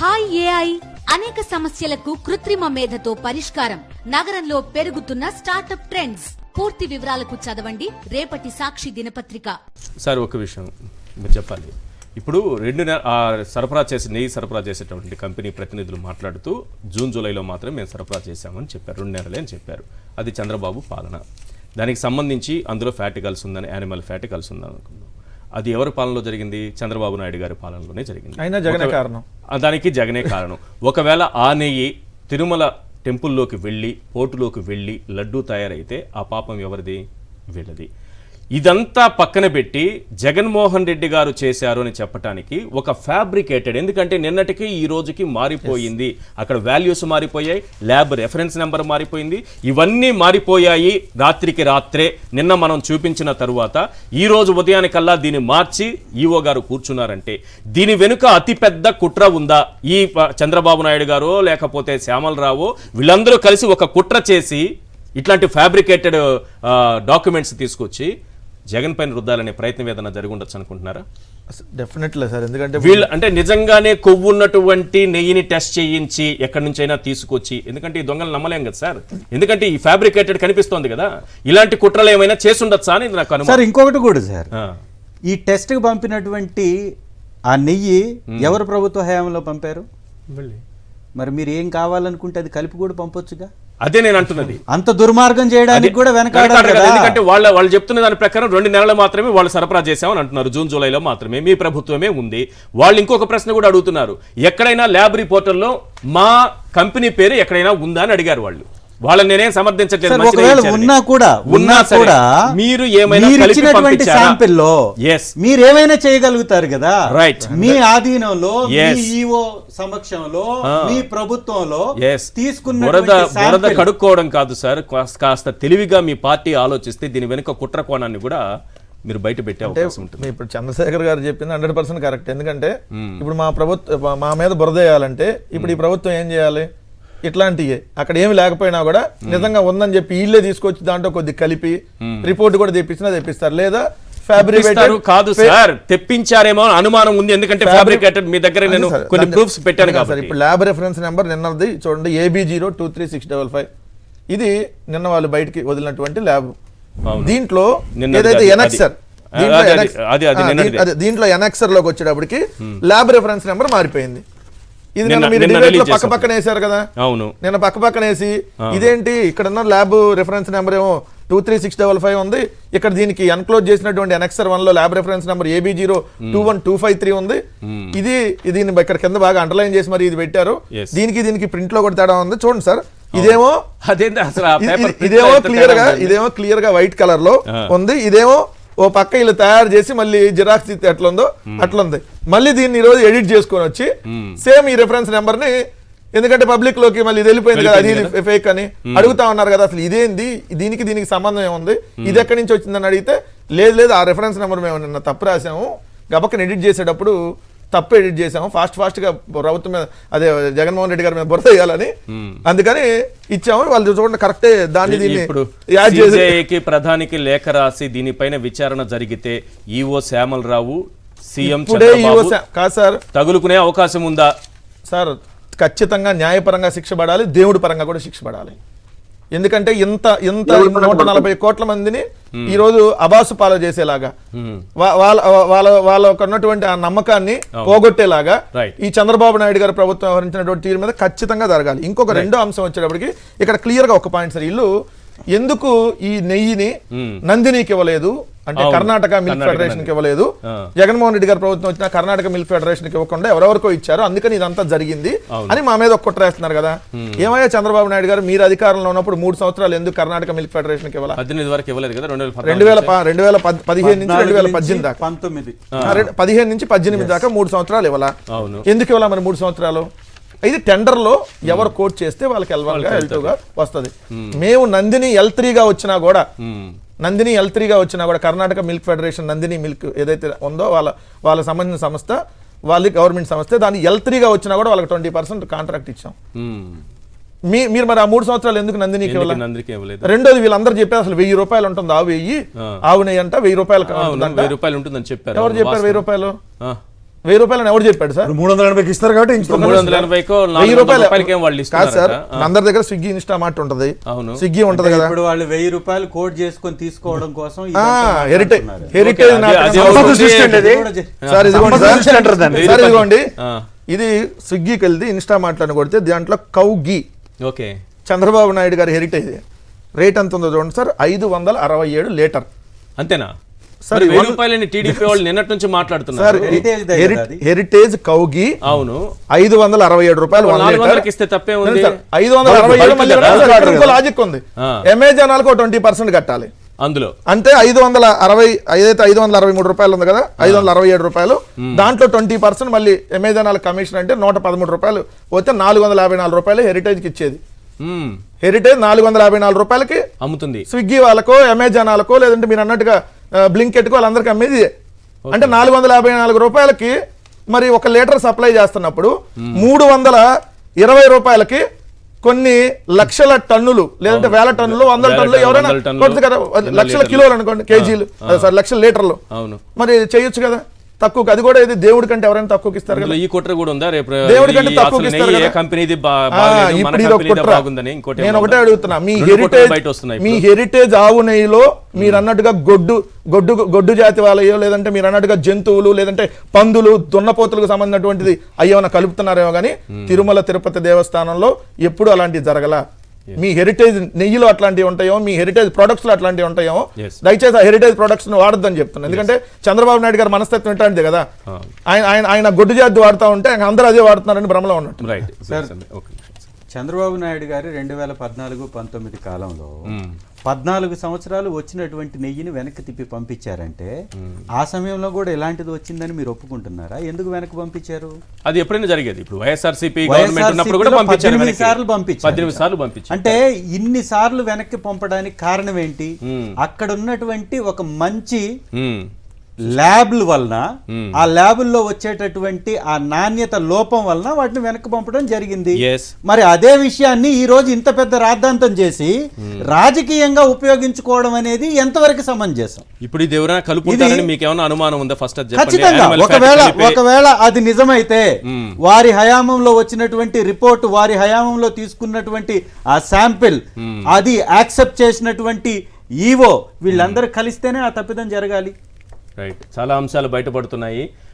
Hi AI అనేక సమస్యలకు కృత్రిమ మేధతో పరిష్కారం. నగరంలో పెరుగుతున్న స్టార్టప్ ట్రెండ్స్. పూర్తి వివరాలకు చదవండి రేపటి సాక్షి దినపత్రిక. సార్ ఒక విషయం మీరు చెప్పాలి. ఇప్పుడు నెయ్యి సరఫరా చేసేటువంటి కంపెనీ ప్రతినిధులు మాట్లాడుతూ జూన్ జూలైలో మాత్రమే మేము సరఫరా చేశామని చెప్పారు, 2 నెలలే అని చెప్పారు. అది చంద్రబాబు పాలన. దానికి సంబంధించి అందులో ఫ్యాట్ కలిసి ఉందని, యానిమల్ ఫ్యాట్ కలిసి ఉందని అనుకుందాం. అది ఎవరి పాలనలో జరిగింది? చంద్రబాబు నాయుడు గారి పాలనలోనే జరిగింది. అయినా జగనే కారణం. దానికి జగనే కారణం. ఒకవేళ ఆ నెయ్యి తిరుమల టెంపుల్లోకి వెళ్ళి, పోర్టులోకి వెళ్ళి లడ్డూ తయారైతే ఆ పాపం ఎవరిది? వీళ్ళది. ఇదంతా పక్కన పెట్టి జగన్మోహన్ రెడ్డి గారు చేశారు అని చెప్పడానికి ఒక ఫ్యాబ్రికేటెడ్, ఎందుకంటే నిన్నటికి ఈ రోజుకి మారిపోయింది. అక్కడ వాల్యూస్ మారిపోయాయి, ల్యాబ్ రెఫరెన్స్ నెంబర్ మారిపోయింది, ఇవన్నీ మారిపోయాయి రాత్రికి రాత్రే. నిన్న మనం చూపించిన తరువాత ఈ రోజు ఉదయానికల్లా దీన్ని మార్చి ఈవో గారు కూర్చున్నారంటే దీని వెనుక అతిపెద్ద కుట్ర ఉందా? ఈ చంద్రబాబు నాయుడు గారు లేకపోతే శ్యామలరావు వీళ్ళందరూ కలిసి ఒక కుట్ర చేసి ఇట్లాంటి ఫ్యాబ్రికేటెడ్ డాక్యుమెంట్స్ తీసుకొచ్చి జగన్ పైన రుద్దాలనే ప్రయత్నం ఏదైనా జరిగి ఉండొచ్చు అనుకుంటున్నారా? Definitely sir. ఎందుకంటే వీళ్ళు అంటే నిజంగానే కొవ్వున్నటువంటి నెయ్యిని టెస్ట్ చేయించి ఎక్కడి నుంచైనా తీసుకొచ్చి, ఎందుకంటే ఈ దొంగలు నమ్మలేం కదా సార్, ఎందుకంటే ఈ ఫ్యాబ్రికేటెడ్ కనిపిస్తోంది కదా, ఇలాంటి కుట్రలు ఏమైనా చేసుండొచ్చా అని నాకు అనుమానం. సార్ ఇంకొకటి కూడా సార్, ఈ టెస్ట్కి పంపినటువంటి ఆ నెయ్యి ఎవరు ప్రభుత్వ హయాంలో పంపారు? మరి మీరు ఏం కావాలనుకుంటే అది కలిపి కూడా పంపొచ్చుగా. అదే నేను అంటున్నది. అంత దుర్మార్గం చేయడానికి కూడా వెనకాడరు కదా. ఎందుకంటే వాళ్ళు చెప్తున్న దాని ప్రకారం 2 నెలలు మాత్రమే వాళ్ళు సరఫరా చేశామని అంటున్నారు. జూన్ జూలైలో మాత్రమే మీ ప్రభుత్వమే ఉంది. వాళ్ళు ఇంకొక ప్రశ్న కూడా అడుగుతున్నారు, ఎక్కడైనా ల్యాబ్ రిపోర్టర్లో మా కంపెనీ పేరు ఎక్కడైనా ఉందా అని అడిగారు. వాళ్ళని నేనేం సమర్థించట్లేదు. మీరు ఏమైనా శాంపిల్లో మీరేమైనా చేయగలుగుతారు కదా. రైట్. మీ ఆధీనంలో, ఈఓ సమక్షంలో, మీ ప్రభుత్వంలో తీసుకున్న కడుక్కోవడం కాదు సార్. కాస్త తెలివిగా మీ పార్టీ ఆలోచిస్తే దీని వెనుక కుట్ర కోణాన్ని కూడా మీరు బయట పెట్టే అవకాశం ఉంటుంది. ఇప్పుడు చంద్రశేఖర్ గారు చెప్పింది 100% కరెక్ట్. ఎందుకంటే ఇప్పుడు మా మీద బురద వేయాలంటే ఇప్పుడు ఈ ప్రభుత్వం ఏం చేయాలి? ఇట్లాంటివి అక్కడ ఏమి లేకపోయినా కూడా నిజంగా ఉందని చెప్పి వీళ్ళే తీసుకొచ్చి దాంట్లో కొద్ది కలిపి రిపోర్ట్ కూడా తెప్పిస్తారు. లేదా ఫ్యాబ్రికేటెడ్ కాదు సార్, తెప్పించారేమో అనుమానం ఉంది. ఎందుకంటే ఫ్యాబ్రికేటెడ్ మీ దగ్గర నేను కొన్ని ప్రూఫ్స్ పెట్టాను కాబట్టి. ఇప్పుడు ల్యాబ్ రెఫరెన్స్ నెంబర్ నిన్నది చూడండి, AB023655. ఇది నిన్న వాళ్ళు బయటికి వదిలినటువంటి ల్యాబ్. దీంట్లో ఏదైతే ఎనెక్సర్, దీంట్లో ఎనెక్సర్ లోకి వచ్చేటప్పటికి ల్యాబ్ రెఫరెన్స్ నెంబర్ మారిపోయింది. ఇది మీరు పక్క పక్కన వేసారు కదా. అవును, నేను పక్క పక్కన వేసి ఇదేంటి ఇక్కడ ఉన్న ల్యాబ్ రిఫరెన్స్ నెంబర్ ఏమో 23655 ఉంది, ఇక్కడ దీనికి ఎన్క్లోజ్ చేసినటువంటి ఎనెక్సర్ 1 లో ల్యాబ్ రిఫరెన్స్ నెంబర్ AB021253 ఉంది. దీన్ని ఇక్కడ కింద బాగా అండర్లైన్ చేసి మరి ఇది పెట్టారు. దీనికి ప్రింట్ లో కూడా తేడా ఉంది. చూడండి సార్, ఇదేమో క్లియర్ గా వైట్ కలర్ లో ఉంది. ఇదేమో ఓ పక్క వీళ్ళు తయారు చేసి మళ్ళీ జిరాక్స్ ఎట్లుందో అట్లుంది. మళ్ళీ దీన్ని ఈరోజు ఎడిట్ చేసుకొని వచ్చి సేమ్ ఈ రెఫరెన్స్ నెంబర్ ని, ఎందుకంటే పబ్లిక్ లోకి మళ్ళీ ఇది వెళ్ళిపోయింది కదా, అది ఫేక్ అని అడుగుతా ఉన్నారు కదా. అసలు ఇదేంది, దీనికి సంబంధం ఏముంది, ఇది ఎక్కడి నుంచి వచ్చిందని అడిగితే లేదు ఆ రెఫరెన్స్ నెంబర్ మేము నిన్న తప్పు రాసాము, గబక్కని ఎడిట్ చేసేటప్పుడు తప్పు ఎడిట్ చేసాము, ఫాస్ట్ గా ప్రభుత్వం మీద, అదే జగన్మోహన్ రెడ్డి గారి మీద బురద వేయాలని అందుకని ఇచ్చాము. వాళ్ళు చూడండి కరెక్టే. దాన్ని దీన్ని ప్రధానికి లేఖ రాసి దీనిపైన విచారణ జరిగితే ఈవో శ్యామలరావు, సీఎం కాదు సార్ తగులుకునే అవకాశం ఉందా? సార్ ఖచ్చితంగా న్యాయపరంగా శిక్ష పడాలి, దేవుడి పరంగా కూడా శిక్ష పడాలి. ఎందుకంటే ఇంత 140 కోట్ల మందిని ఈ రోజు అబాసు పాలు చేసేలాగా, వాళ్ళకు ఉన్నటువంటి ఆ నమ్మకాన్ని పోగొట్టేలాగా ఈ చంద్రబాబు నాయుడు గారు ప్రభుత్వం వ్యవహరించినటువంటి తీరు మీద ఖచ్చితంగా జరగాలి. ఇంకొక రెండో అంశం వచ్చేటప్పటికి ఇక్కడ క్లియర్ గా ఒక పాయింట్ సార్, ఇల్లు ఎందుకు ఈ నెయ్యిని నందినికి ఇవ్వలేదు అంటే కర్ణాటక మిల్క్ ఫెడరేషన్ కి ఇవ్వలేదు, జగన్మోహన్ రెడ్డి గారి ప్రభుత్వం వచ్చిన కర్ణాటక మిల్క్ ఫెడరేషన్ కి ఇవ్వకుండా ఎవరెవరికో ఇచ్చారు, అందుకని ఇదంతా జరిగింది అని మా మీద ఒక్క కుట్రేస్తున్నారు కదా. ఏమయ్యా చంద్రబాబు నాయుడు గారు, మీరు అధికారంలో ఉన్నప్పుడు 3 సంవత్సరాలు ఎందుకు కర్ణాటక మిల్క్ ఫెడరేషన్ కి ఇవ్వాలి? 18 వరకు ఇవ్వలేదు కదా, 2015 నుంచి 2018 దాకా, 15 నుంచి 18 దాకా 3 సంవత్సరాలు ఇవ్వాలా? ఎందుకు ఇవ్వాలా మరి 3 సంవత్సరాలు? ఇది టెండర్ లో ఎవరు కోట్ చేస్తే వాళ్ళకి L1 గా L2 గా వస్తుంది. మేము నందిని L3 గా వచ్చినా కూడా Karnataka milk federation Nandini milk ఏదైతే ఉందో వాళ్ళ సంబంధించిన సంస్థ, వాళ్ళ గవర్నమెంట్ సంస్థ, దాన్ని L3 గా వచ్చినా కూడా వాళ్ళకి 20% కాంట్రాక్ట్ ఇచ్చాం. మీరు మరి ఆ 3 సంవత్సరాలు ఎందుకు నందినికి ఇవ్వలేదు? రెండోది వీళ్ళందరూ చెప్పారు అసలు 1000 రూపాయలు ఉంటుంది ఆవు నెయ్యి అంట, 1000 రూపాయలు ఉంటుందని చెప్పారు. ఎవరు చెప్పారు 1000 రూపాయలు? 1000 రూపాయలని ఎవరు చెప్పాడు సార్? 380కి ఇస్తారు కాబట్టి ఇప్పుడు 380కో 1000 400 వాళ్ళు కాదు ఇస్తున్నారు సార్, అందరి దగ్గర స్విగ్గీ ఇన్స్టామార్ట్ ఉంటది, అవును. స్విగ్గీ ఉంటది కదా. ఇప్పుడు వాళ్ళు 1000 రూపాయలు కోట్ చేసుకొని తీసుకోవడం కోసం హెరిటేజ్ అది సార్ ఇదిగోండి సార్ ఇదిగోండి ఆ. ఇది స్విగ్గీకి వెళ్తే ఇన్స్టామార్ట్ అని కొడితే దాంట్లో కౌ గీ ఓకే చంద్రబాబు నాయుడు గారి హెరిటేజ్ రేట్ ఎంత ఉందో చూడండి సార్, 567 లీటర్. అంతేనా సార్, మరి 1000 రూపాయలని టీడీపీ వాళ్ళు నిన్నటి నుంచి మాట్లాడుతున్నారు. సార్ హెరిటేజ్ కౌగి అవును 567 రూపాయలు 400కి ఇస్తే తప్పే ఉంది. 567 మళ్ళీ ఇంకో లాజిక్ ఉంది. ఆ. అమెజాన్ వాళ్ళకి 20% కట్టాలి అందులో, అంటే 560 ఏదైతే 563 రూపాయలు ఉంది కదా, 567 రూపాయలు, దాంట్లో 20% మళ్ళీ అమెజాన్ వాళ్ళ కమిషన్ అంటే 113 రూపాయలు పోతే 454 రూపాయలు హెరిటేజ్ కి ఇచ్చేది. హెరిటేజ్ 454 రూపాయలకి అమ్ముతుంది. స్విగ్గీ వాళ్ళకో అమెజాన్ వాళ్ళకో లేదంటే మీరు అన్నట్టుగా బ్లింకెట్ కో వాళ్ళందరికీ అమ్మేది. అంటే 454 రూపాయలకి మరి 1 లీటర్ సప్లై చేస్తున్నప్పుడు 320 రూపాయలకి కొన్ని లక్షల టన్నులు లేదంటే వేల టన్నులు 100 టన్నులు ఎవరైనా కొడుతుంది కదా, లక్షల కిలోలు అనుకోండి, కేజీలు సార్, లక్షల లీటర్లు అవును మరి చేయొచ్చు కదా తక్కువ. అది కూడా ఇది దేవుడి కంటే ఎవరైనా తక్కువకి ఇస్తారు కదా, ఈ కుట్ర కూడా ఉందా? రేపు దేవుడి కంటే తక్కువకి ఇస్తారు కదా. కంపెనీది ఇప్పుడు ఇది ఒక కుట్ర. బాగుందని ఇంకోటి నేను ఒకటే అడుగుతున్నా, బయట వస్తున్నాయి. మీ హెరిటేజ్ ఆవు నెయ్యిలో మీరు అన్నట్టుగా గొడ్డు జాతి వాళ్ళయో లేదంటే మీరు అన్నట్టుగా జంతువులు లేదంటే పందులు దున్నపోతులకు సంబంధించినటువంటిది అయ్యేమన్నా కలుపుతున్నారేమో కానీ తిరుమల తిరుపతి దేవస్థానంలో ఎప్పుడు అలాంటివి జరగల. మీ హెరిటేజ్ నెయ్యిలో అట్లాంటివి ఉంటాయో, మీ హెరిటేజ్ ప్రొడక్ట్స్ లో అట్లాంటివి ఉంటాయో, దయచేసి ఆ హెరిటేజ్ ప్రొడక్ట్స్ ను వాడొద్దని చెప్తున్నాను. ఎందుకంటే చంద్రబాబు నాయుడు గారి మనస్తత్వం ఏంటంటే కదా, ఆయన గొడ్డు జాతి వాడుతూ ఉంటే అందరూ అదే వాడుతున్నారని భ్రమలో ఉన్నట్టు. చంద్రబాబు నాయుడు గారు 2014-19 కాలంలో 14 సంవత్సరాలు వచ్చినటువంటి నెయ్యిని వెనక్కి తిప్పి పంపించారంటే ఆ సమయంలో కూడా ఇలాంటిది వచ్చిందని మీరు ఒప్పుకుంటున్నారా? ఎందుకు వెనక్కి పంపించారు? అది ఎప్పుడైనా జరిగేది. ఇప్పుడు వైఎస్ఆర్సీపీ గవర్నమెంట్ ఉన్నప్పుడు కూడా పంపించారు, 18 సార్లు పంపించారు. 18 సార్లు పంపించారు. అంటే ఇన్ని సార్లు వెనక్కి పంపడానికి కారణం ఏంటి? అక్కడ ఉన్నటువంటి ఒక మంచి ల్యాబ్ల వలన, ఆ ల్యాబుల్లో వచ్చేటటువంటి ఆ నాణ్యత లోపం వలన వాటిని వెనక్కి పంపడం జరిగింది. మరి అదే విషయాన్ని ఈ రోజు ఇంత పెద్ద రాద్ధాంతం చేసి రాజకీయంగా ఉపయోగించుకోవడం అనేది ఎంతవరకు సమంజసం? ఇప్పుడు ఇది ఎవరైనా కలుపుతారని మీకు ఏమైనా అనుమానం ఉందా? ఫస్ట్ ఖచ్చితంగా ఒకవేళ అది నిజమైతే వారి హయాంలో వచ్చినటువంటి రిపోర్ట్, వారి హయాంలో తీసుకున్నటువంటి ఆ శాంపిల్, అది యాక్సెప్ట్ చేసినటువంటి ఈవో, వీళ్ళందరూ కలిస్తేనే ఆ తప్పిదం జరగాలి. రైట్, చాలా అంశాలు బయటపడుతున్నాయి.